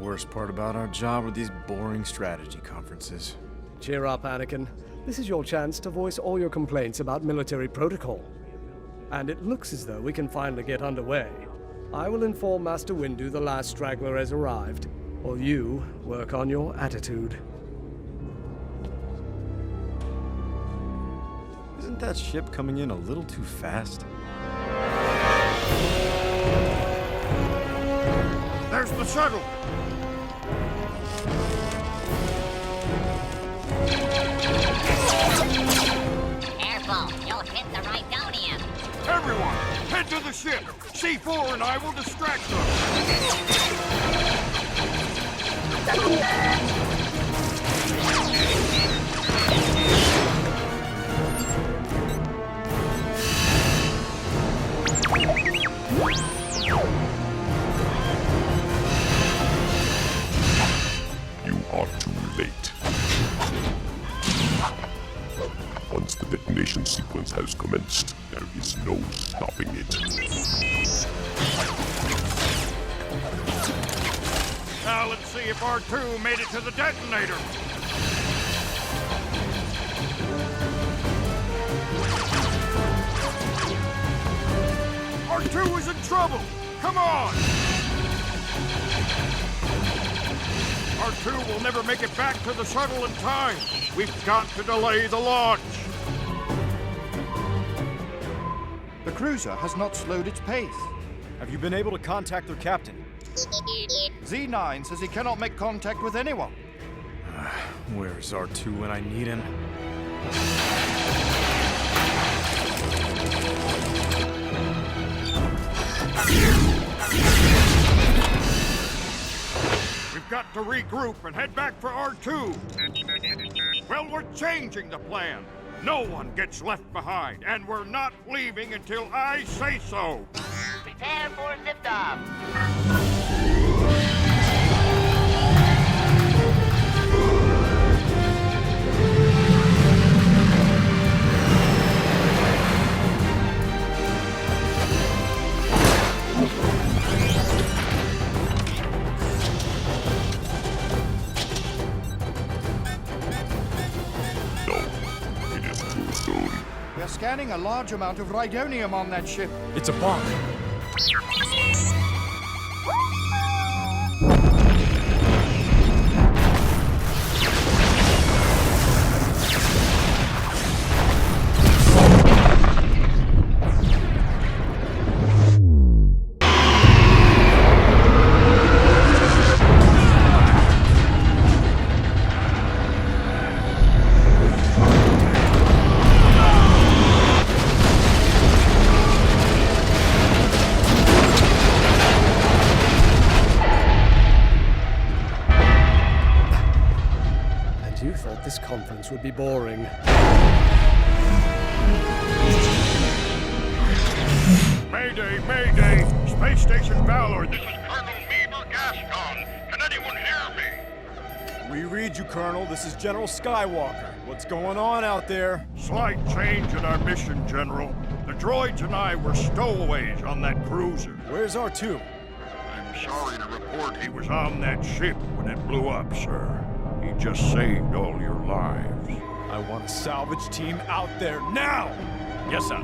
worst part about our job are these boring strategy conferences. Cheer up, Anakin. This is your chance to voice all your complaints about military protocol. And it looks as though we can finally get underway. I will inform Master Windu the last straggler has arrived, while you work on your attitude. Isn't that ship coming in a little too fast? There's the shuttle! Careful, you'll hit the Rhydonium. Everyone, head to the ship! C4 and I will distract them! You are too late. Once the detonation sequence has commenced, there is no stopping it. Now let's see if R2 made it to the detonator. R2 is in trouble! Come on! R2 will never make it back to the shuttle in time. We've got to delay the launch. The cruiser has not slowed its pace. Have you been able to contact their captain? Z9 says he cannot make contact with anyone. Where is R2 when I need him? We've got to regroup and head back for R2. Well, we're changing the plan. No one gets left behind, and we're not leaving until I say so. Prepare for liftoff. We are scanning a large amount of Rhydonium on that ship. It's a bomb. You thought this conference would be boring. Mayday, Mayday! Space Station Valor, this is Colonel Meaver Gascon. Can anyone hear me? We read you, Colonel. This is General Skywalker. What's going on out there? Slight change in our mission, General. The droids and I were stowaways on that cruiser. Where's R2? I'm sorry to report he was on that ship when it blew up, sir. He just saved all your lives. I want a salvage team out there now! Yes, sir.